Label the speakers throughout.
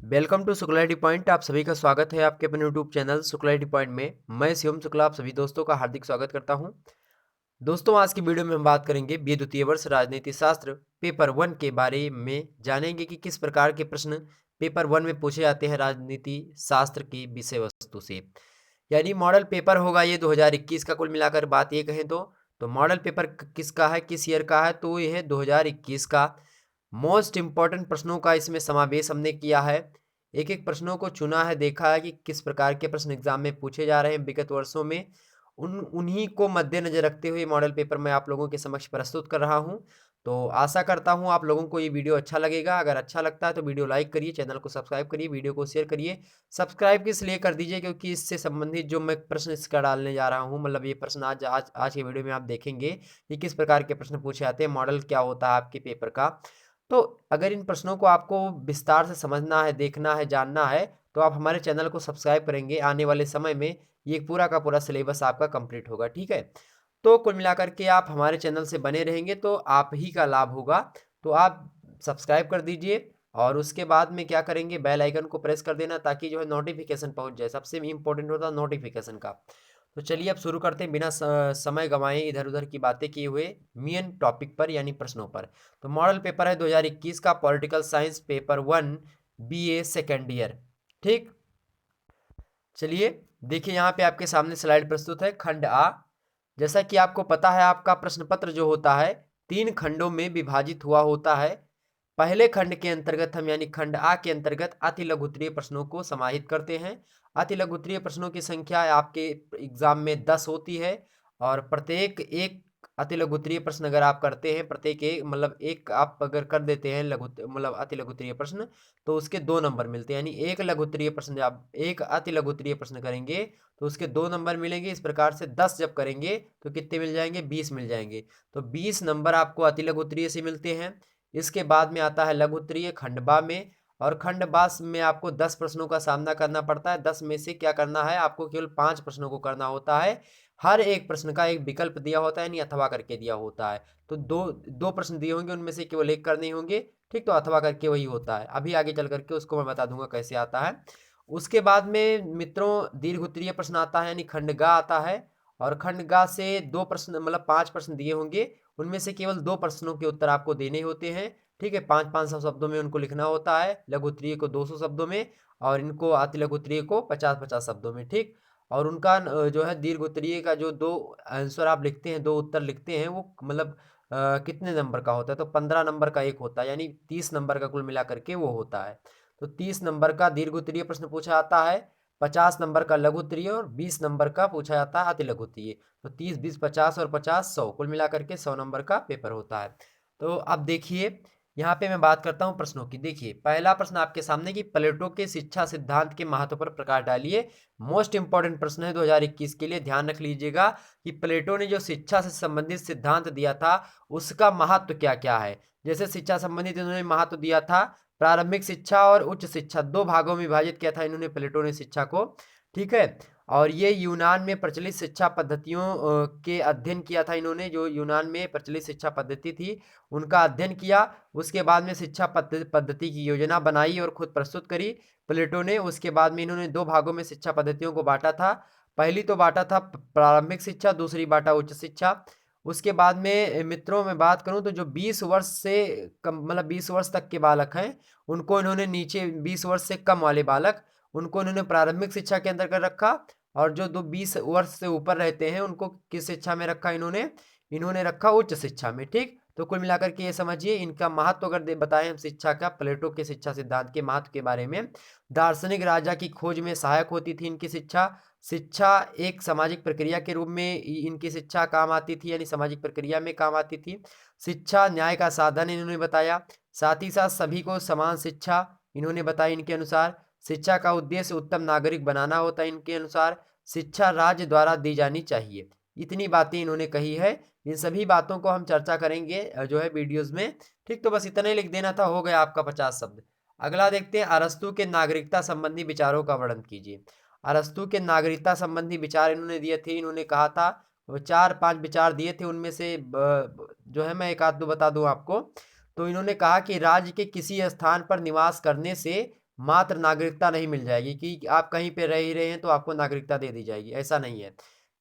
Speaker 1: Welcome to शुक्लाइटी point. आप सभी का स्वागत है आपके अपने यूट्यूब चैनल शुक्लाइटी पॉइंट में। मैं शिवम शुक्ला आप सभी दोस्तों का हार्दिक स्वागत करता हूं। दोस्तों, आज की वीडियो में हम बात करेंगे बी द्वितीय वर्ष राजनीति शास्त्र पेपर 1 के बारे में। जानेंगे कि किस प्रकार के प्रश्न पेपर 1 में पूछे जाते हैं राजनीति शास्त्र की विषय वस्तु से। यानी मॉडल पेपर होगा ये 2021 का। कुल मिलाकर बात ये कहें तो मॉडल पेपर किसका है, किस ईयर का है, तो ये है 2021 का। मोस्ट इंपॉर्टेंट प्रश्नों का इसमें समावेश हमने किया है। एक एक प्रश्नों को चुना है, देखा है कि किस प्रकार के प्रश्न एग्जाम में पूछे जा रहे हैं विगत वर्षों में। उन्हीं को मद्देनजर रखते हुए मॉडल पेपर मैं आप लोगों के समक्ष प्रस्तुत कर रहा हूं। तो आशा करता हूं आप लोगों को ये वीडियो अच्छा लगेगा। अगर अच्छा लगता है तो वीडियो लाइक करिए, चैनल को सब्सक्राइब करिए, वीडियो को शेयर करिए। सब्सक्राइब इसलिए कर दीजिए क्योंकि इससे संबंधित जो मैं प्रश्न इसका डालने जा रहा हूँ, मतलब ये प्रश्न आज आज आज के वीडियो में आप देखेंगे कि किस प्रकार के प्रश्न पूछे जाते हैं, मॉडल क्या होता है आपके पेपर का। तो अगर इन प्रश्नों को आपको विस्तार से समझना है, देखना है, जानना है, तो आप हमारे चैनल को सब्सक्राइब करेंगे। आने वाले समय में ये पूरा का पूरा सिलेबस आपका कंप्लीट होगा, ठीक है। तो कुल मिलाकर के आप हमारे चैनल से बने रहेंगे तो आप ही का लाभ होगा। तो आप सब्सक्राइब कर दीजिए और उसके बाद में क्या करेंगे, बेल आइकन को प्रेस कर देना ताकि जो है नोटिफिकेशन पहुंच जाए। सबसे इंपॉर्टेंट होता है नोटिफिकेशन का। तो चलिए अब शुरू करते हैं बिना समय गंवाए इधर उधर की बातें किए हुए मेन टॉपिक पर यानी प्रश्नों पर। तो मॉडल पेपर है 2021 का, political science paper 1 BA second year. ठीक, चलिए देखिए यहाँ पे आपके सामने स्लाइड प्रस्तुत है। खंड आ, जैसा कि आपको पता है आपका प्रश्न पत्र जो होता है 3 खंडों में विभाजित हुआ होता है। पहले खंड के अंतर्गत हम यानी खंड आ के अंतर्गत अति लघुत्तरीय प्रश्नों को समाहित करते हैं। अति लघुत्तरीय प्रश्नों की संख्या आपके एग्जाम में 10 होती है और प्रत्येक एक अति लघुत्तरीय प्रश्न अगर आप करते हैं, प्रत्येक एक मतलब एक आप अगर कर देते हैं लघु मतलब अति लघुत्तरीय प्रश्न, तो उसके 2 नंबर मिलते हैं। यानी एक लघुत्तरीय प्रश्न जब आप एक अति लघुत्तरीय प्रश्न करेंगे तो उसके 2 नंबर मिलेंगे। इस प्रकार से 10 जब करेंगे तो कितने मिल जाएंगे, 20 मिल जाएंगे। तो 20 नंबर आपको अति लघुत्तरीय से मिलते हैं। इसके बाद में आता है लघु उत्तरीय खंड बा में, और खंड बा में आपको 10 प्रश्नों का सामना करना पड़ता है। 10 में से क्या करना है, आपको केवल 5 प्रश्नों को करना होता है। हर एक प्रश्न का एक विकल्प दिया होता है, यानी अथवा करके दिया होता है। तो दो दो प्रश्न दिए होंगे, उनमें से केवल एक करने होंगे। ठीक, तो अथवा करके वही होता है। अभी आगे चल करके उसको मैं बता दूंगा कैसे आता है। उसके बाद में मित्रों दीर्घ उत्तरीय प्रश्न आता है, यानी खंड गा आता है। और खंड गा से 2 प्रश्न मतलब 5 प्रश्न दिए होंगे, उनमें से केवल 2 प्रश्नों के उत्तर आपको देने होते हैं। ठीक है, 500 शब्दों में उनको लिखना होता है। लघु उत्तरीय को 200 शब्दों में और इनको अति लघु उत्तरीय को 50-50 शब्दों में। ठीक, और उनका जो है दीर्घ उत्तरीय का जो 2 आंसर आप लिखते हैं, 2 उत्तर लिखते हैं, वो मतलब कितने नंबर का होता है, तो 15 नंबर का एक होता है, यानी 30 नंबर का कुल मिला करके वो होता है। तो 30 नंबर का दीर्घ उत्तरीय प्रश्न पूछा जाता है, 50 नंबर का लघु उत्तरीय और 20 नंबर का पूछा जाता है अति लघु उत्तरीय। तो 30, 20, 50 और 50, 100 कुल मिलाकर के 100 नंबर का पेपर होता है। तो अब देखिए यहाँ पे मैं बात करता हूँ प्रश्नों की। देखिए पहला प्रश्न आपके सामने कि प्लेटो के शिक्षा सिद्धांत के महत्व पर प्रकाश डालिए। मोस्ट इंपॉर्टेंट प्रश्न है 2021 के लिए, ध्यान रख लीजिएगा कि प्लेटो ने जो शिक्षा से संबंधित सिद्धांत दिया था उसका महत्व क्या क्या है। जैसे शिक्षा संबंधित इन्होंने महत्व दिया था, प्रारंभिक शिक्षा और उच्च शिक्षा 2 भागों में विभाजित किया था इन्होंने प्लेटो ने शिक्षा को। ठीक है, और ये यूनान में प्रचलित शिक्षा पद्धतियों के अध्ययन किया था इन्होंने। जो यूनान में प्रचलित शिक्षा पद्धति थी उनका अध्ययन किया। उसके बाद में शिक्षा पद्धति की योजना बनाई और खुद प्रस्तुत करी प्लेटो ने। उसके बाद में इन्होंने 2 भागों में शिक्षा पद्धतियों को बांटा था। पहली तो बांटा था प्रारंभिक शिक्षा, दूसरी बांटा उच्च शिक्षा। उसके बाद में मित्रों में बात करूं तो जो 20 वर्ष से कम मतलब 20 वर्ष तक के बालक हैं उनको इन्होंने नीचे 20 वर्ष से कम वाले बालक उनको इन्होंने प्रारंभिक शिक्षा के अंतर्गत रखा। और जो 20 वर्ष से ऊपर रहते हैं उनको किस शिक्षा में रखा इन्होंने, इन्होंने रखा उच्च शिक्षा में। ठीक, तो कुल मिलाकर के ये समझिए इनका महत्व अगर बताएं हम शिक्षा का, प्लेटो के शिक्षा सिद्धांत के महत्व के बारे में। दार्शनिक राजा की खोज में सहायक होती थी इनकी शिक्षा। शिक्षा एक सामाजिक प्रक्रिया के रूप में इनकी शिक्षा काम आती थी, यानी सामाजिक प्रक्रिया में काम आती थी। शिक्षा न्याय का साधन इन्होंने बताया। साथ ही साथ सभी को समान शिक्षा इन्होंने बताई इनके अनुसार। शिक्षा का उद्देश्य उत्तम नागरिक बनाना होता है इनके अनुसार। शिक्षा राज्य द्वारा दी जानी चाहिए। इतनी बातें इन्होंने कही है। इन सभी बातों को हम चर्चा करेंगे जो है वीडियोस में। ठीक, तो बस इतना ही लिख देना था, हो गया आपका 50 शब्द। अगला देखते हैं, अरस्तु के नागरिकता संबंधी विचारों का वर्णन कीजिए। अरस्तु के नागरिकता संबंधी विचार इन्होंने दिए थे। इन्होंने कहा था 4-5 विचार दिए थे, उनमें से जो है मैं एक आध दो बता दूं आपको। तो इन्होंने कहा कि राज्य के किसी स्थान पर निवास करने से मात्र नागरिकता नहीं मिल जाएगी कि आप कहीं पे रह ही रहे हैं तो आपको नागरिकता दे दी जाएगी, ऐसा नहीं है।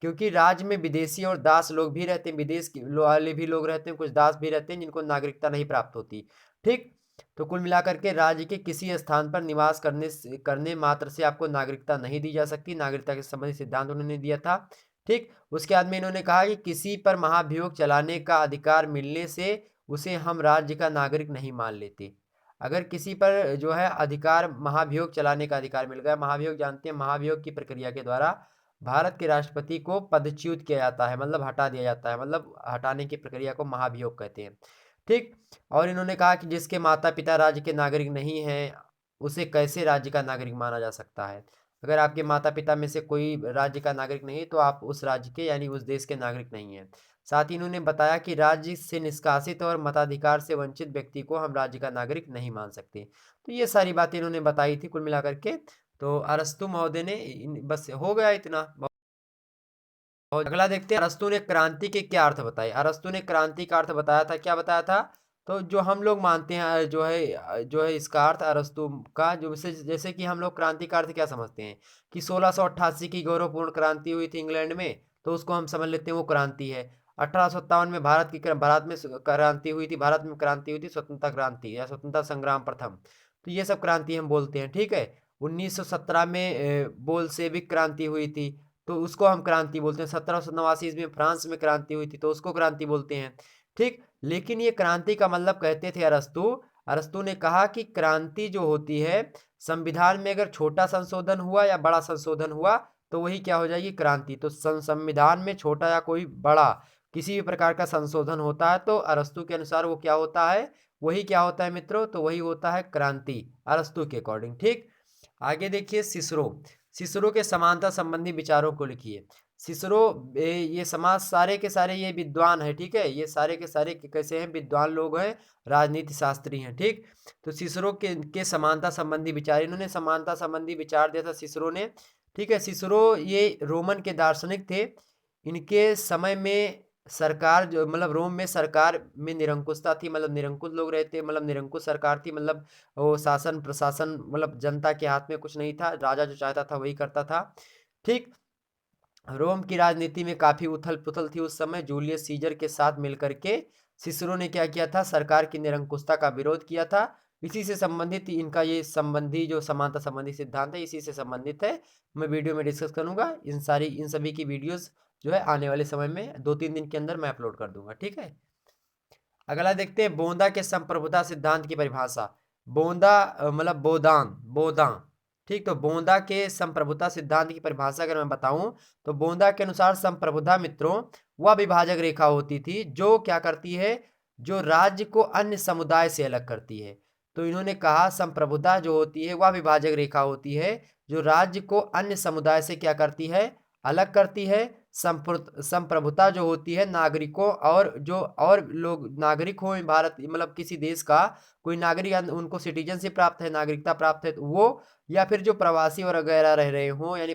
Speaker 1: क्योंकि राज्य में विदेशी और दास लोग भी रहते हैं, विदेश के वाले भी लोग रहते हैं, कुछ दास भी रहते हैं जिनको नागरिकता नहीं प्राप्त होती। ठीक, तो कुल मिलाकर के राज्य के किसी स्थान पर निवास करने मात्र से आपको नागरिकता नहीं दी जा सकती। नागरिकता के संबंधित सिद्धांत उन्होंने दिया था। ठीक, उसके बाद में इन्होंने कहा कि किसी पर महाभियोग चलाने का अधिकार मिलने से उसे हम राज्य का नागरिक नहीं मान लेते। अगर किसी पर जो है अधिकार, महाभियोग चलाने का अधिकार मिल गया, महाभियोग जानते हैं, महाभियोग की प्रक्रिया के द्वारा भारत के राष्ट्रपति को पदच्युत किया जाता है, मतलब हटा दिया जाता है, मतलब हटाने की प्रक्रिया को महाभियोग कहते हैं। ठीक, और इन्होंने कहा कि जिसके माता पिता राज्य के नागरिक नहीं हैं उसे कैसे राज्य का नागरिक माना जा सकता है। अगर आपके माता पिता में से कोई राज्य का नागरिक नहीं तो आप उस राज्य के यानी उस देश के नागरिक नहीं हैं। साथ ही इन्होंने बताया कि राज्य से निष्कासित और मताधिकार से वंचित व्यक्ति को हम राज्य का नागरिक नहीं मान सकते। तो ये सारी बातें इन्होंने बताई थी कुल मिलाकर के। तो अरस्तु महोदय ने बस हो गया इतना। और अगला देखते हैं, अरस्तु ने क्रांति के क्या अर्थ बताए। अरस्तु ने क्रांति का अर्थ बताया था, क्या बताया था? तो जो हम लोग मानते हैं जो है इसका अर्थ अरस्तु का, जो जैसे कि हम लोग क्रांति का अर्थ क्या समझते हैं कि 1688 की गौरवपूर्ण क्रांति हुई थी इंग्लैंड में, तो उसको हम समझ लेते हैं वो क्रांति है। 1857 में भारत में क्रांति हुई थी, भारत में क्रांति हुई थी, स्वतंत्रता क्रांति या स्वतंत्रता संग्राम प्रथम, तो ये सब क्रांति हम बोलते हैं। ठीक है, 1917 में बोल्शेविक क्रांति हुई थी, तो उसको हम क्रांति बोलते हैं। 1789 ईस्वी में फ्रांस में क्रांति हुई थी, तो उसको क्रांति बोलते हैं। ठीक, लेकिन ये क्रांति का मतलब कहते थे अरस्तु। अरस्तु ने कहा कि क्रांति जो होती है, संविधान में अगर छोटा संशोधन हुआ या बड़ा संशोधन हुआ तो वही क्या हो जाएगी, क्रांति। तो संविधान में छोटा या कोई बड़ा किसी भी प्रकार का संशोधन होता है तो अरस्तु के अनुसार वो क्या होता है, वही क्या होता है मित्रों, तो वही होता है क्रांति, अरस्तु के अकॉर्डिंग। ठीक, आगे देखिए, सिसरो। सिसरो के समानता संबंधी विचारों को लिखिए। सिसरो ये समाज सारे के सारे ये विद्वान है। ठीक है, ये सारे के सारे कैसे हैं, विद्वान लोग हैं, राजनीति शास्त्री हैं। ठीक, तो सिसरो के समानता संबंधी विचार, इन्होंने समानता संबंधी विचार दिया था सिसरो ने। ठीक है, सिसरो ये रोमन के दार्शनिक थे। इनके समय में सरकार जो मतलब रोम में सरकार में निरंकुशता थी, मतलब निरंकुश लोग रहते, मतलब निरंकुश सरकार थी, मतलब वो शासन प्रशासन मतलब जनता के हाथ में कुछ नहीं था, राजा जो चाहता था वही करता था। ठीक, रोम की राजनीति में काफी उथल पुथल थी उस समय। जूलियस सीजर के साथ मिलकर के सिसरो ने क्या किया था, सरकार की निरंकुशता का विरोध किया था। इसी से संबंधित इनका ये संबंधी जो समानता संबंधी सिद्धांत है, इसी से संबंधित है। मैं वीडियो में डिस्कस करूंगा, इन सभी की वीडियोस जो है आने वाले समय में 2-3 दिन के अंदर मैं अपलोड कर दूंगा। ठीक है, अगला देखते हैं, बोंदा के संप्रभुता सिद्धांत की परिभाषा। बोंदा मतलब बोदान बोदा। ठीक, तो बोंदा के संप्रभुता सिद्धांत की परिभाषा अगर मैं बताऊं तो बोंदा के अनुसार संप्रभुता मित्रों वह विभाजक रेखा होती थी जो क्या करती है, जो राज्य को अन्य समुदाय से अलग करती है। तो इन्होंने कहा संप्रभुता जो होती है वह विभाजक रेखा होती है जो राज्य को अन्य समुदाय से क्या करती है, अलग करती है। संप्रभुता जो होती है नागरिकों और जो और लोग नागरिक हो भारत मतलब किसी देश का कोई नागरिक, उनको सिटीजनशिप प्राप्त है, नागरिकता प्राप्त है, तो वो या फिर जो प्रवासी और वगैरह रह रहे हों, यानी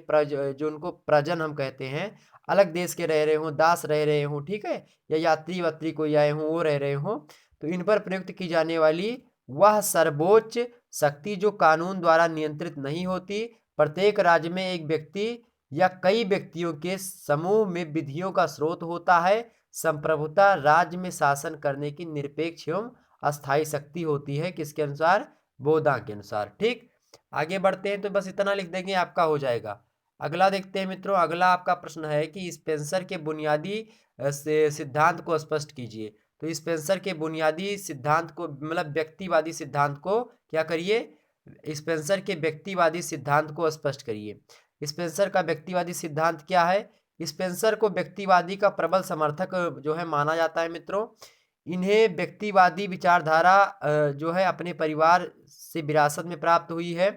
Speaker 1: जो उनको प्रजन हम कहते हैं, अलग देश के रह रहे हों, दास रह रहे हों, ठीक है, या यात्री वात्री कोई आए हों वो रह रहे हों, तो इन पर प्रयुक्त की जाने वाली वह सर्वोच्च शक्ति जो कानून द्वारा नियंत्रित नहीं होती, प्रत्येक राज्य में एक व्यक्ति या कई व्यक्तियों के समूह में विधियों का स्रोत होता है। संप्रभुता राज्य में शासन करने की निरपेक्ष एवं अस्थायी शक्ति होती है, किसके अनुसार, बोधा के अनुसार। ठीक, आगे बढ़ते हैं, तो बस इतना लिख देंगे आपका हो जाएगा। अगला देखते हैं मित्रों, अगला आपका प्रश्न है कि स्पेंसर के बुनियादी सिद्धांत को स्पष्ट कीजिए। तो स्पेंसर के बुनियादी सिद्धांत को मतलब व्यक्तिवादी सिद्धांत को क्या करिए, स्पेंसर के व्यक्तिवादी सिद्धांत को स्पष्ट करिए। स्पेंसर का व्यक्तिवादी सिद्धांत क्या है? स्पेंसर को व्यक्तिवादी का प्रबल समर्थक जो है माना जाता है मित्रों। इन्हें व्यक्तिवादी विचारधारा जो है अपने परिवार से विरासत में प्राप्त हुई है।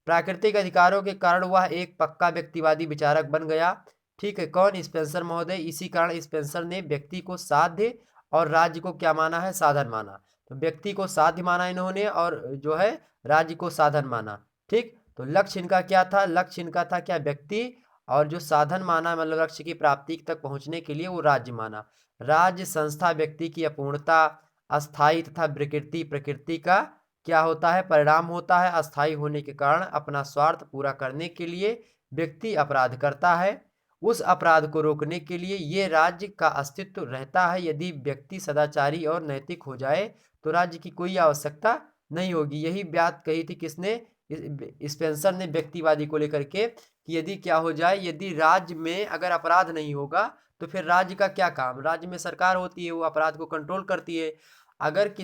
Speaker 1: प्राकृतिक अधिकारों के कारण वह एक पक्का व्यक्तिवादी विचारक बन गया। ठीक है, कौन? स्पेंसर महोदय। इसी कारण स्पेंसर ने व्यक्ति को साध्य और राज्य को क्या माना है, साधन माना। तो व्यक्ति को साध्य माना इन्होंने और जो है राज्य को साधन माना। ठीक, तो लक्ष्य इनका क्या था, लक्ष्य इनका था क्या, व्यक्ति, और जो साधन माना मतलब लक्ष्य की प्राप्ति तक पहुंचने के लिए वो राज्य माना। राज्य संस्था व्यक्ति की अपूर्णता, अस्थायी तथा विकृति प्रकृति का क्या होता है, परिणाम होता है। अस्थायी होने के कारण अपना स्वार्थ पूरा करने के लिए व्यक्ति अपराध करता है। उस अपराध को रोकने के लिए ये राज्य का अस्तित्व रहता है। यदि व्यक्ति सदाचारी और नैतिक हो जाए तो राज्य की कोई आवश्यकता नहीं होगी। यही बात कही थी किसने, स्पेंसर ने, व्यक्तिवादी को लेकर के, कि यदि क्या हो जाए, यदि राज्य में अगर अपराध नहीं होगा तो फिर राज्य का क्या काम। राज्य में सरकार होती है, वो अपराध को कंट्रोल करती है। अगर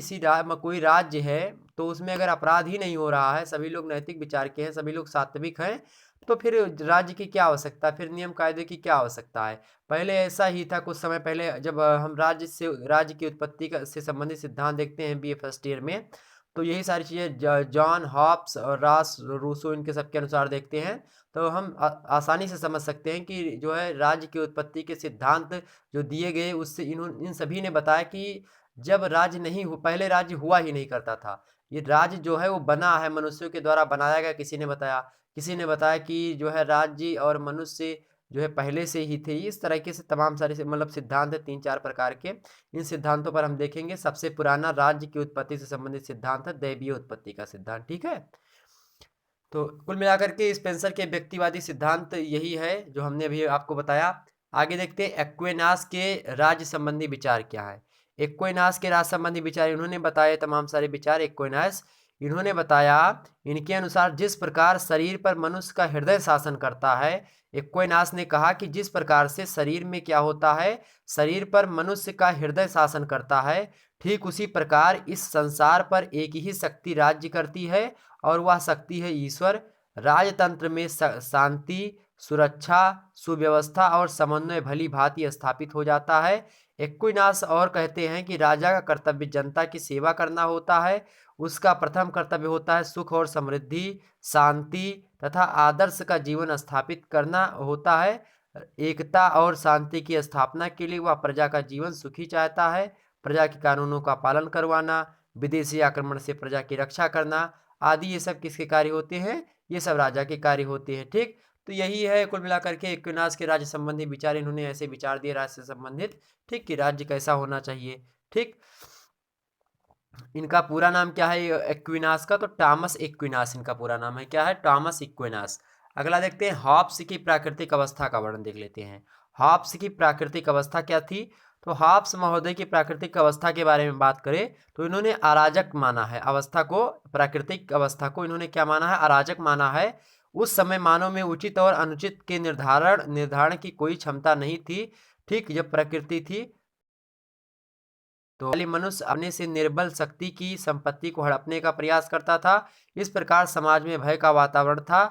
Speaker 1: कोई राज्य है तो उसमें अगर अपराध ही नहीं हो रहा है, सभी लोग नैतिक विचार के हैं, सभी लोग सात्विक हैं, तो फिर राज्य की क्या आवश्यकता, फिर नियम कायदे की क्या आवश्यकता है। पहले ऐसा ही था, कुछ समय पहले जब हम राज्य की उत्पत्ति से संबंधित सिद्धांत देखते हैं बीए फर्स्ट ईयर में, तो यही सारी चीज़ें जॉन हॉब्स और रॉस रूसो इनके सबके अनुसार देखते हैं, तो हम आसानी से समझ सकते हैं कि जो है राज्य की उत्पत्ति के सिद्धांत जो दिए गए, उससे इन सभी ने बताया कि जब राज्य नहीं हो, पहले राज्य हुआ ही नहीं करता था। ये राज्य जो है वो बना है, मनुष्यों के द्वारा बनाया गया। किसी ने बताया कि जो है राज्य और मनुष्य जो है पहले से ही थे। इस तरीके से तमाम सारे मतलब सिद्धांत है 3-4 प्रकार के। इन सिद्धांतों पर हम देखेंगे। सबसे पुराना राज्य की उत्पत्ति से संबंधित सिद्धांत है दैवीय उत्पत्ति का सिद्धांत। ठीक है, तो कुल मिलाकर के स्पेंसर के व्यक्तिवादी सिद्धांत यही है जो हमने अभी आपको बताया। आगे देखते हैं एक्विनास के राज्य संबंधी विचार क्या है। एक्विनास के राज्य संबंधी विचार इन्होंने बताए, तमाम सारे विचार एक्विनास इन्होंने बताया। इनके अनुसार जिस प्रकार शरीर पर मनुष्य का हृदय शासन करता है, एक्विनास ने कहा कि जिस प्रकार से शरीर में क्या होता है, शरीर पर मनुष्य का हृदय शासन करता है, ठीक उसी प्रकार इस संसार पर एक ही शक्ति राज्य करती है और वह शक्ति है ईश्वर। राजतंत्र में शांति, सुरक्षा, सुव्यवस्था और समन्वय भली भांति स्थापित हो जाता है। एक्विनास और कहते हैं कि राजा का कर्तव्य जनता की सेवा करना होता है। उसका प्रथम कर्तव्य होता है सुख और समृद्धि, शांति तथा आदर्श का जीवन स्थापित करना होता है। एकता और शांति की स्थापना के लिए वह प्रजा का जीवन सुखी चाहता है। प्रजा के कानूनों का पालन करवाना, विदेशी आक्रमण से प्रजा की रक्षा करना आदि, ये सब किसके कार्य होते हैं, ये सब राजा के कार्य होते हैं। ठीक, तो यही है कुल मिलाकर के एक्विनास के राज्य संबंधी विचार। इन्होंने ऐसे विचार दिए राज्य से संबंधित, ठीक, कि राज्य कैसा होना चाहिए। ठीक, इनका पूरा नाम क्या है एक्विनास का, तो टॉमस एक्विनास इनका पूरा नाम है। क्या है, टॉमस एक्विनास। अगला देखते हैं हॉब्स की प्राकृतिक अवस्था का वर्णन देख लेते हैं। हॉब्स की प्राकृतिक अवस्था क्या थी, तो हॉब्स महोदय की प्राकृतिक अवस्था के बारे में बात करें तो इन्होंने अराजक माना है अवस्था को। प्राकृतिक अवस्था को इन्होंने क्या माना है, अराजक माना है। उस समय मानव में उचित और अनुचित के निर्धारण की कोई क्षमता नहीं थी। ठीक, जब प्रकृति थी तो मनुष्य अपने से निर्बल शक्ति की संपत्ति को हड़पने का प्रयास करता था। इस प्रकार समाज में भय का वातावरण था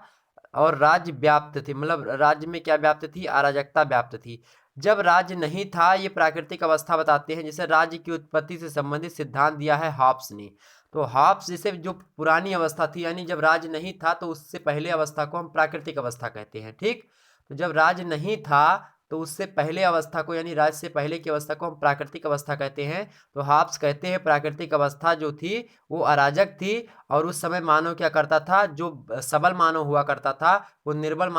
Speaker 1: और राज्य व्याप्त थी, मतलब राज्य में क्या व्याप्त थी, अराजकता व्याप्त थी। जब राज्य नहीं था, ये प्राकृतिक अवस्था बताते हैं। जैसे राज्य की उत्पत्ति से संबंधित सिद्धांत दिया है हॉब्स ने, तो हॉब्स जैसे जो पुरानी अवस्था थी, यानी जब राज्य नहीं था तो उससे पहले अवस्था को हम प्राकृतिक अवस्था कहते हैं। ठीक, तो जब राज्य नहीं था तो उससे पहले अवस्था को, यानी राज्य से पहले की अवस्था को हम प्राकृतिक अवस्था कहते हैं। तो हॉब्स कहते हैं प्राकृतिक अवस्था जो थी वो अराजक थी और उस समय मानव क्या करता था, जो सबल मानव हुआ करता था वो निर्बल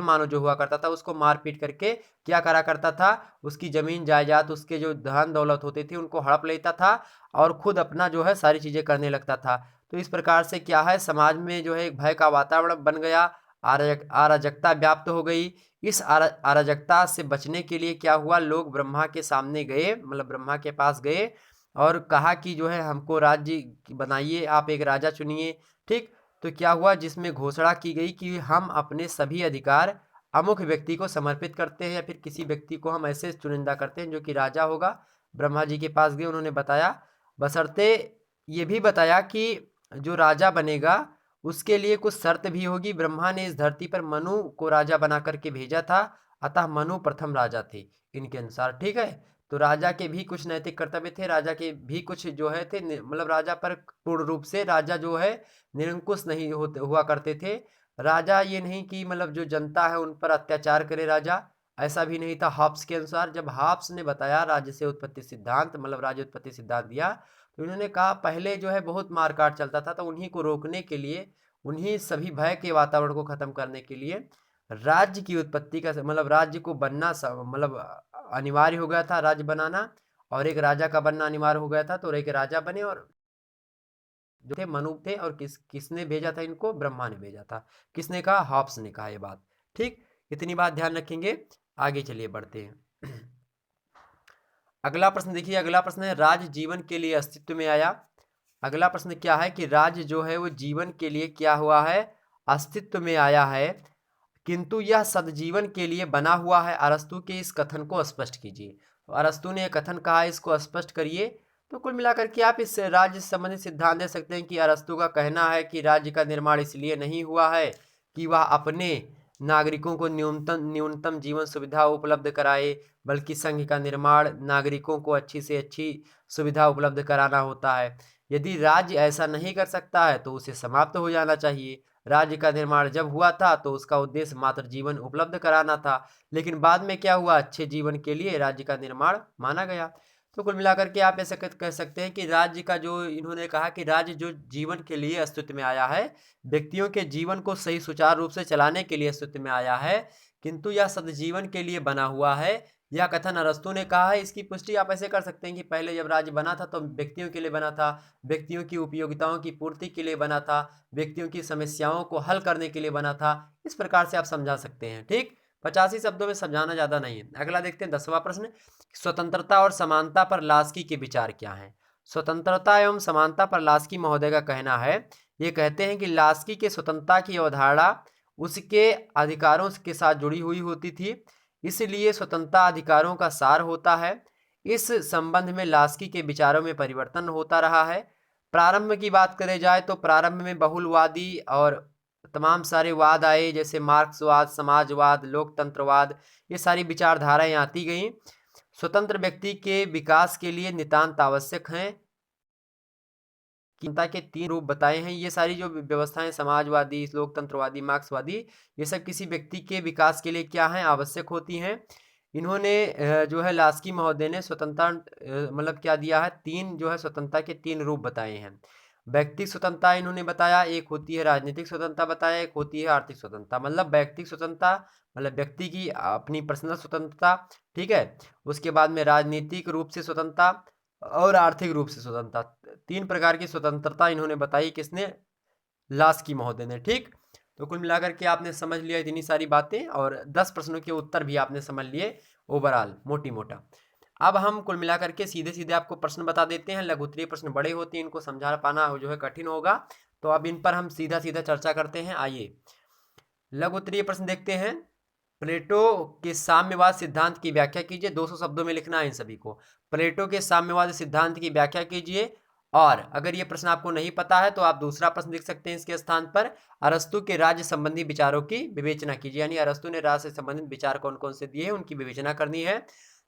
Speaker 1: मानव जो हुआ करता था उसको मार पीट करके क्या करा करता था, उसकी जमीन जायदाद, उसके जो धन दौलत होती थी उनको हड़प लेता था और खुद अपना जो है सारी चीजें करने लगता था। तो इस प्रकार से क्या है, समाज में जो है एक भय का वातावरण बन गया, अराजकता व्याप्त हो गई। इस अराजकता से बचने के लिए क्या हुआ, लोग ब्रह्मा के सामने गए, मतलब ब्रह्मा के पास गए और कहा कि जो है हमको राज्य बनाइए, आप एक राजा चुनिए। ठीक, तो क्या हुआ, जिसमें घोषणा की गई कि हम अपने सभी अधिकार अमुक व्यक्ति को समर्पित करते हैं या फिर किसी व्यक्ति को हम ऐसे चुनिंदा करते हैं जो कि राजा होगा। ब्रह्मा जी के पास गए, उन्होंने बताया, बशर्ते ये भी बताया कि जो राजा बनेगा उसके लिए कुछ शर्त भी होगी। ब्रह्मा ने इस धरती पर मनु को राजा बना करके भेजा था, अतः मनु प्रथम राजा थे इनके अनुसार। ठीक है, तो राजा के भी कुछ नैतिक कर्तव्य थे, राजा के भी कुछ जो है थे, मतलब राजा पर पूर्ण रूप से राजा जो है निरंकुश नहीं होते हुआ करते थे। राजा ये नहीं कि मतलब जो जनता है उन पर अत्याचार करे राजा, ऐसा भी नहीं था हॉब्स के अनुसार। जब हॉब्स ने बताया राज्य से उत्पत्ति सिद्धांत, मतलब राज्य उत्पत्ति सिद्धांत दिया, तो इन्होंने कहा पहले जो है बहुत मारकाट चलता था, तो उन्हीं को रोकने के लिए, उन्हीं सभी भय के वातावरण को खत्म करने के लिए राज्य की उत्पत्ति का, मतलब राज्य को बनना मतलब अनिवार्य हो गया था, राज्य बनाना, और एक राजा का बनना अनिवार्य हो गया था। तो एक राजा बने और जो थे मनु थे, और किसने भेजा था इनको? ब्रह्मा ने भेजा था। किसने कहा? हॉब्स ने कहा ये बात। ठीक, इतनी बात ध्यान रखेंगे। आगे चलिए बढ़ते हैं। अगला प्रश्न देखिए, अगला प्रश्न है राज जीवन के लिए अस्तित्व में आया। अगला प्रश्न क्या है कि राज जो है वो जीवन के लिए क्या हुआ है? अस्तित्व में आया है, किंतु यह सदजीवन के लिए बना हुआ है। अरस्तु के इस कथन को स्पष्ट कीजिए। तो अरस्तु ने कथन कहा, इसको स्पष्ट करिए। तो कुल मिलाकर के आप इस राज्य से संबंधित सिद्धांत दे सकते हैं कि अरस्तु का कहना है कि राज्य का निर्माण इसलिए नहीं हुआ है कि वह अपने नागरिकों को न्यूनतम न्यूनतम जीवन सुविधा उपलब्ध कराए, बल्कि संघ का निर्माण नागरिकों को अच्छी से अच्छी सुविधा उपलब्ध कराना होता है। यदि राज्य ऐसा नहीं कर सकता है तो उसे समाप्त हो जाना चाहिए। राज्य का निर्माण जब हुआ था तो उसका उद्देश्य मात्र जीवन उपलब्ध कराना था, लेकिन बाद में क्या हुआ? अच्छे जीवन के लिए राज्य का निर्माण माना गया। तो कुल मिलाकर के आप ऐसा कह सकते हैं कि राज्य का जो इन्होंने कहा कि राज्य जो जीवन के लिए अस्तित्व में आया है, व्यक्तियों के जीवन को सही सुचारू रूप से चलाने के लिए अस्तित्व में आया है, किंतु यह सदजीवन के लिए बना हुआ है। यह कथन अरस्तु ने कहा है। इसकी पुष्टि आप ऐसे कर सकते हैं कि पहले जब राज्य बना था तो व्यक्तियों के लिए बना था, व्यक्तियों की उपयोगिताओं की पूर्ति के लिए बना था, व्यक्तियों की समस्याओं को हल करने के लिए बना था। इस प्रकार से आप समझा सकते हैं। ठीक, 85 शब्दों में समझाना ज़्यादा नहीं है। अगला देखते हैं 10वां प्रश्न, स्वतंत्रता और समानता पर लास्की के विचार क्या हैं? स्वतंत्रता एवं समानता पर लास्की महोदय का कहना है, ये कहते हैं कि लास्की के स्वतंत्रता की अवधारणा उसके अधिकारों के साथ जुड़ी हुई होती थी, इसलिए स्वतंत्रता अधिकारों का सार होता है। इस संबंध में लास्की के विचारों में परिवर्तन होता रहा है। प्रारंभ की बात करें जाए तो प्रारंभ में बहुलवादी और तमाम सारे वाद आए, जैसे मार्क्सवाद, समाजवाद, लोकतंत्रवाद, ये सारी विचारधाराएं आती गईं। स्वतंत्र व्यक्ति के विकास के लिए नितांत आवश्यक हैं। चिंता के 3 रूप बताए हैं। ये सारी जो व्यवस्थाएं समाजवादी, लोकतंत्रवादी, मार्क्सवादी, ये सब किसी व्यक्ति के विकास के लिए क्या हैं? आवश्यक होती हैं। इन्होंने जो है लास्की महोदय ने स्वतंत्रता मतलब क्या दिया है? 3 जो है स्वतंत्रता के 3 रूप बताए हैं। व्यक्तिक स्वतंत्रता इन्होंने बताया, एक होती है राजनीतिक स्वतंत्रता बताया, एक होती है आर्थिक स्वतंत्रता। मतलब व्यक्तिक स्वतंत्रता मतलब व्यक्ति की अपनी पर्सनल स्वतंत्रता, ठीक है। उसके बाद में राजनीतिक रूप से स्वतंत्रता और आर्थिक रूप से स्वतंत्रता, 3 प्रकार की स्वतंत्रता इन्होंने बताई। किसने? लास्की महोदय ने। ठीक, तो कुल मिलाकर के आपने समझ लिया इतनी सारी बातें, और 10 प्रश्नों के उत्तर भी आपने समझ लिए ओवरऑल मोटी मोटा। अब हम कुल मिलाकर के सीधे सीधे आपको प्रश्न बता देते हैं। लघु उत्तरीय प्रश्न बड़े होते हैं, इनको समझा पाना जो है कठिन होगा, तो अब इन पर हम सीधा सीधा चर्चा करते हैं। आइए लघु उत्तरीय प्रश्न देखते हैं। प्लेटो के साम्यवाद सिद्धांत की व्याख्या कीजिए। 200 शब्दों में लिखना है इन सभी को। प्लेटो के साम्यवाद सिद्धांत की व्याख्या कीजिए। और अगर ये प्रश्न आपको नहीं पता है तो आप दूसरा प्रश्न लिख सकते हैं इसके स्थान पर, अरस्तु के राज्य संबंधी विचारों की विवेचना कीजिए। यानी अरस्तु ने राज्य से संबंधित विचार कौन कौन से दिए हैं, उनकी विवेचना करनी है।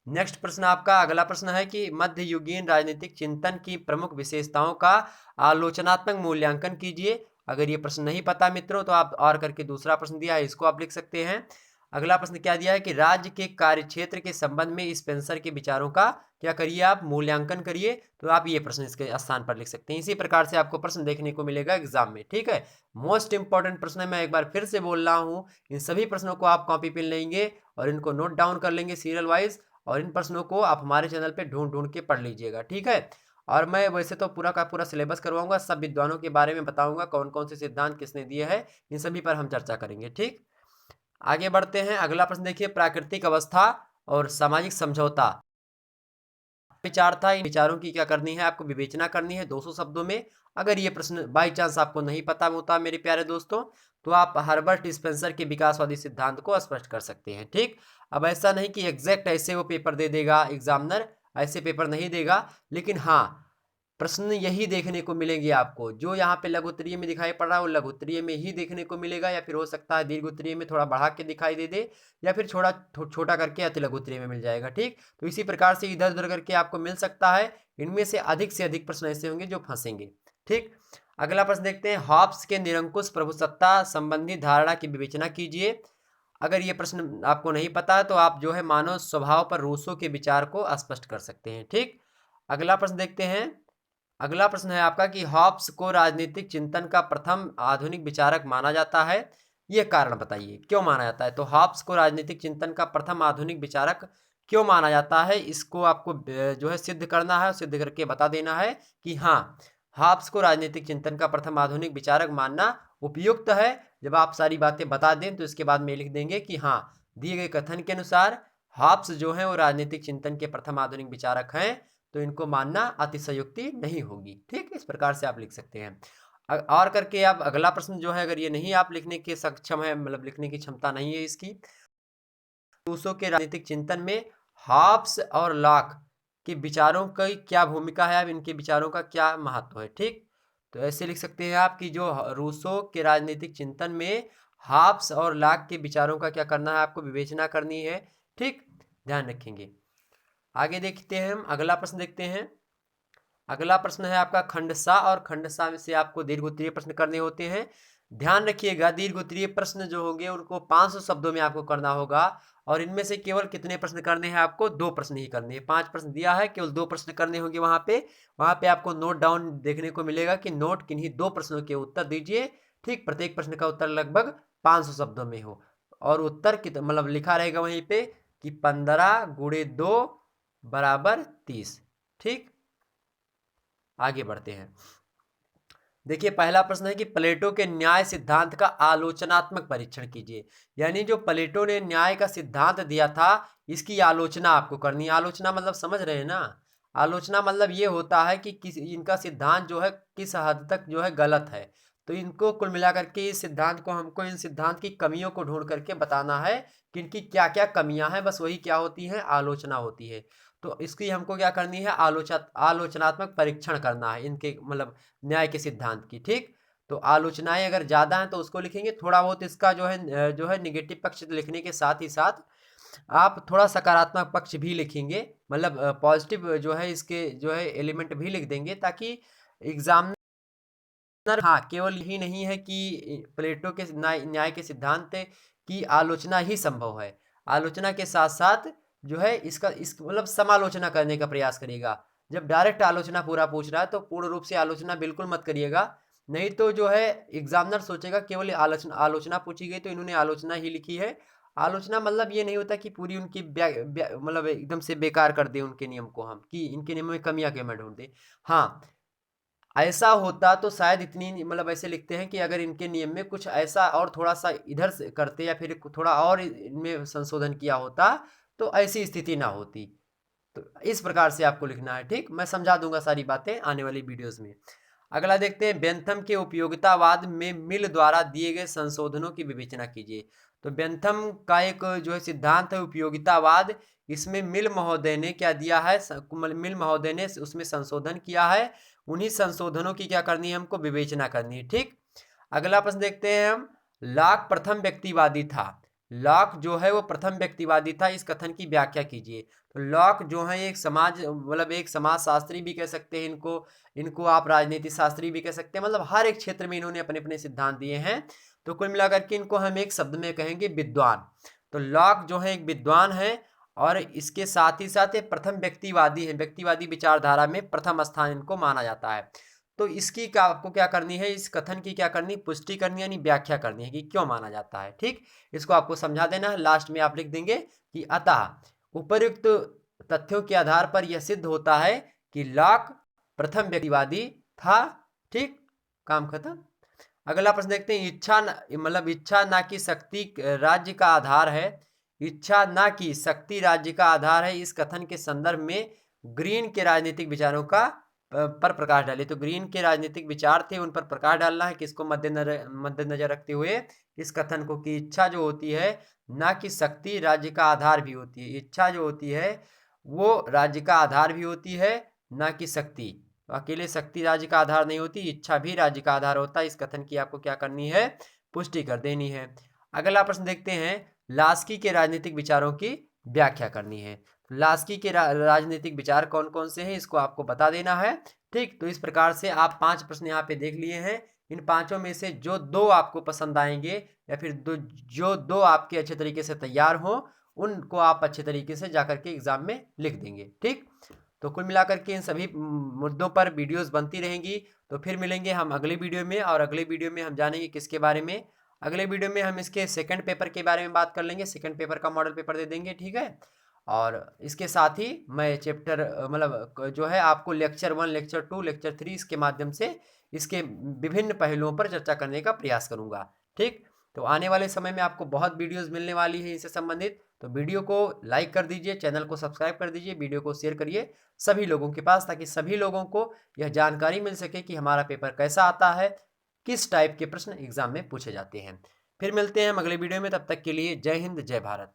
Speaker 1: नेक्स्ट प्रश्न आपका अगला प्रश्न है कि मध्ययुगीन राजनीतिक चिंतन की प्रमुख विशेषताओं का आलोचनात्मक मूल्यांकन कीजिए। अगर ये प्रश्न नहीं पता मित्रों तो आप और करके दूसरा प्रश्न दिया है, इसको आप लिख सकते हैं। अगला प्रश्न क्या दिया है कि राज्य के कार्यक्षेत्र के संबंध में स्पेंसर के विचारों का क्या करिए? आप मूल्यांकन करिए। तो आप ये प्रश्न इसके स्थान पर लिख सकते हैं। इसी प्रकार से आपको प्रश्न देखने को मिलेगा एग्जाम में। ठीक है, मोस्ट इंपॉर्टेंट प्रश्न है, मैं एक बार फिर से बोल रहा हूँ। इन सभी प्रश्नों को आप कॉपी पेन लेंगे और इनको नोट डाउन कर लेंगे सीरियल वाइज, और इन प्रश्नों को आप हमारे चैनल पे ढूंढ ढूंढ के पढ़ लीजिएगा। ठीक है, और मैं वैसे तो पूरा का पूरा सिलेबस करवाऊंगा, सब विद्वानों के बारे में बताऊंगा, कौन कौन से सिद्धांत किसने दिए हैं, इन सभी पर हम चर्चा करेंगे। ठीक, आगे बढ़ते हैं। अगला प्रश्न देखिए, प्राकृतिक अवस्था और सामाजिक समझौता विचार था। इन विचारों की क्या करनी है? आपको विवेचना करनी है 200 शब्दों में। अगर ये प्रश्न बाई चांस आपको नहीं पता होता मेरे प्यारे दोस्तों, तो आप हर्बर्ट स्पेंसर के विकासवादी सिद्धांत को स्पष्ट कर सकते हैं। ठीक, अब ऐसा नहीं कि एग्जैक्ट ऐसे वो पेपर दे देगा एग्जामिनर, ऐसे पेपर नहीं देगा, लेकिन हाँ प्रश्न यही देखने को मिलेंगे आपको। जो यहाँ पे लघु उत्तरीय में दिखाई पड़ रहा है वो लघु उत्तरीय में ही देखने को मिलेगा, या फिर हो सकता है दीर्घ उत्तरीय में थोड़ा बढ़ा के दिखाई दे दे, या फिर छोटा करके अति लघु उत्तरीय में मिल जाएगा। ठीक, तो इसी प्रकार से इधर उधर करके आपको मिल सकता है। इनमें से अधिक प्रश्न ऐसे होंगे जो फंसेंगे। ठीक, अगला प्रश्न देखते हैं, हॉब्स के निरंकुश प्रभुसत्ता संबंधी धारणा की विवेचना कीजिए। अगर ये प्रश्न आपको नहीं पता तो आप जो है मानव स्वभाव पर रूसो के विचार को स्पष्ट कर सकते हैं। ठीक, अगला प्रश्न देखते हैं। अगला प्रश्न है आपका कि हॉब्स को राजनीतिक चिंतन का प्रथम आधुनिक विचारक माना जाता है। यह कारण बताइए क्यों माना जाता है? तो हॉब्स को राजनीतिक चिंतन का प्रथम आधुनिक विचारक क्यों माना जाता है, इसको आपको जो है सिद्ध करना है, सिद्ध करके बता देना है कि हाँ हॉब्स को राजनीतिक चिंतन का प्रथम आधुनिक विचारक मानना उपयुक्त है। जब आप सारी बातें बता दें तो इसके बाद में लिख देंगे कि हाँ, दिए गए कथन के अनुसार हॉब्स जो है वो राजनीतिक चिंतन के प्रथम आधुनिक विचारक हैं, तो इनको मानना अतिशयोक्ति नहीं होगी। ठीक, इस प्रकार से आप लिख सकते हैं। और करके आप अगला प्रश्न जो है, अगर ये नहीं आप लिखने के सक्षम है, मतलब लिखने की क्षमता नहीं है इसकी, रूसो के राजनीतिक चिंतन में हॉब्स और लॉक के विचारों की क्या भूमिका है, अब इनके विचारों का क्या महत्व है। ठीक, तो ऐसे लिख सकते हैं आप कि जो रूसो के राजनीतिक चिंतन में हॉब्स और लॉक के विचारों का क्या करना है, आपको विवेचना करनी है। ठीक, ध्यान रखेंगे। आगे देखते हैं हम, अगला प्रश्न देखते हैं। अगला प्रश्न है आपका खंडसा, और खंडसा में से आपको दीर्घ उत्तरीय प्रश्न करने होते हैं। ध्यान रखिएगा, दीर्घ उत्तरीय प्रश्न जो होंगे उनको 500 शब्दों में आपको करना होगा, और इनमें से केवल कितने प्रश्न करने हैं, आपको 2 प्रश्न ही करने हैं। 5 प्रश्न दिया है, केवल 2 प्रश्न करने होंगे। वहां पे आपको नोट डाउन देखने को मिलेगा कि नोट किन्हीं 2 प्रश्नों के उत्तर दीजिए। ठीक, प्रत्येक प्रश्न का उत्तर लगभग 500 शब्दों में हो, और उत्तर मतलब लिखा रहेगा वहीं पे कि 15 गुणे 2 बराबर 30। ठीक, आगे बढ़ते हैं। देखिए, पहला प्रश्न है कि प्लेटो के न्याय सिद्धांत का आलोचनात्मक परीक्षण कीजिए। यानी जो प्लेटो ने न्याय का सिद्धांत दिया था, इसकी आलोचना आपको करनी है। आलोचना मतलब समझ रहे हैं ना? आलोचना मतलब ये होता है कि किस इनका सिद्धांत जो है किस हद तक जो है गलत है। तो इनको कुल मिलाकर के इस सिद्धांत को, हमको इन सिद्धांत की कमियों को ढूंढ करके बताना है कि इनकी क्या क्या कमियां हैं। बस वही क्या होती है, आलोचना होती है। तो इसकी हमको क्या करनी है, आलोचनात्मक परीक्षण करना है इनके मतलब न्याय के सिद्धांत की। ठीक, तो आलोचनाएं अगर ज़्यादा हैं तो उसको लिखेंगे। थोड़ा बहुत इसका जो है निगेटिव पक्ष लिखने के साथ ही साथ आप थोड़ा सकारात्मक पक्ष भी लिखेंगे, मतलब पॉजिटिव जो है इसके जो है एलिमेंट भी लिख देंगे, ताकि एग्जामिनर, हाँ, केवल यही नहीं है कि प्लेटो के न्याय के सिद्धांत की आलोचना ही संभव है। आलोचना के साथ साथ जो है इसका मतलब समालोचना करने का प्रयास करिएगा। जब डायरेक्ट आलोचना पूरा पूछ रहा है तो पूर्ण रूप से आलोचना बिल्कुल मत करिएगा, नहीं तो जो है एग्जामिनर सोचेगा केवल आलोचना आलोचना पूछी गई तो इन्होंने आलोचना ही लिखी है। आलोचना मतलब ये नहीं होता कि पूरी उनकी मतलब एकदम से बेकार कर दे उनके नियम को, हम कि इनके नियम में कमियां क्यों मैं ढूंढ दे। हाँ, ऐसा होता तो शायद इतनी, मतलब ऐसे लिखते हैं कि अगर इनके नियम में कुछ ऐसा और थोड़ा सा इधर से करते या फिर थोड़ा और इनमें संशोधन किया होता तो ऐसी स्थिति ना होती। तो इस प्रकार से आपको लिखना है। ठीक, मैं समझा दूंगा सारी बातें आने वाली वीडियोस में। अगला देखते हैं, बेंथम के उपयोगितावाद में मिल द्वारा दिए गए संशोधनों की विवेचना कीजिए। तो बेंथम का एक जो है सिद्धांत है उपयोगितावाद, इसमें मिल महोदय ने क्या दिया है, मिल महोदय ने उसमें संशोधन किया है। उन्हीं संशोधनों की क्या करनी है, हमको विवेचना करनी है। ठीक, अगला प्रश्न देखते हैं हम, लॉक प्रथम व्यक्तिवादी था। लॉक जो है वो प्रथम व्यक्तिवादी था, इस कथन की व्याख्या कीजिए। तो लॉक जो है एक समाज, मतलब एक समाज शास्त्री भी कह सकते हैं इनको, इनको आप राजनीति शास्त्री भी कह सकते हैं। मतलब हर एक क्षेत्र में इन्होंने अपने अपने सिद्धांत दिए हैं। तो कुल मिलाकर के इनको हम एक शब्द में कहेंगे विद्वान। तो लॉक जो है एक विद्वान है, और इसके साथ ही साथ एक प्रथम व्यक्तिवादी है। व्यक्तिवादी विचारधारा में प्रथम स्थान इनको माना जाता है। तो इसकी क्या आपको क्या करनी है, इस कथन की क्या करनी, पुष्टि करनी, यानी व्याख्या करनी है कि क्यों माना जाता है। ठीक, इसको आपको समझा देना है। लास्ट में आप लिख देंगे कि अतः उपर्युक्त तथ्यों के आधार पर यह सिद्ध होता है कि लॉक प्रथम व्यक्तिवादी था। ठीक, काम खत्म। अगला प्रश्न देखते हैं, इच्छा मतलब इच्छा ना कि शक्ति राज्य का आधार है। इच्छा ना कि शक्ति राज्य का आधार है, इस कथन के संदर्भ में ग्रीन के राजनीतिक विचारों का पर प्रकाश डालिए। तो ग्रीन के राजनीतिक विचार थे, उन पर प्रकाश डालना है, किसको मद्देनजर रखते हुए, इस कथन को कि इच्छा जो होती है ना कि शक्ति राज्य का आधार भी होती है। इच्छा जो होती है वो राज्य का आधार भी होती है, ना कि शक्ति। तो अकेले शक्ति राज्य का आधार नहीं होती, इच्छा भी राज्य का आधार होता है। इस कथन की आपको क्या करनी है, पुष्टि कर देनी है। अगला प्रश्न देखते हैं, लास्की के राजनीतिक विचारों की व्याख्या करनी है। लास्की के राजनीतिक विचार कौन कौन से हैं, इसको आपको बता देना है। ठीक, तो इस प्रकार से आप 5 प्रश्न यहाँ पे देख लिए हैं। इन पांचों में से जो 2 आपको पसंद आएंगे, या फिर जो 2 आपके अच्छे तरीके से तैयार हो, उनको आप अच्छे तरीके से जाकर के एग्जाम में लिख देंगे। ठीक, तो कुल मिलाकर के इन सभी मुद्दों पर वीडियोस बनती रहेंगी। तो फिर मिलेंगे हम अगले वीडियो में, और अगले वीडियो में हम जानेंगे किसके बारे में, अगले वीडियो में हम इसके सेकंड पेपर के बारे में बात कर लेंगे। सेकंड पेपर का मॉडल पेपर दे देंगे। ठीक है, और इसके साथ ही मैं चैप्टर मतलब जो है आपको लेक्चर 1, लेक्चर 2, लेक्चर 3 इसके माध्यम से इसके विभिन्न पहलुओं पर चर्चा करने का प्रयास करूँगा। ठीक? तो आने वाले समय में आपको बहुत वीडियोज़ मिलने वाली है इससे संबंधित, तो वीडियो को लाइक कर दीजिए, चैनल को सब्सक्राइब कर दीजिए, वीडियो को शेयर करिए सभी लोगों के पास, ताकि सभी लोगों को यह जानकारी मिल सके कि हमारा पेपर कैसा आता है, किस टाइप के प्रश्न एग्जाम में पूछे जाते हैं। फिर मिलते हैं हम अगले वीडियो में, तब तक के लिए जय हिंद, जय भारत।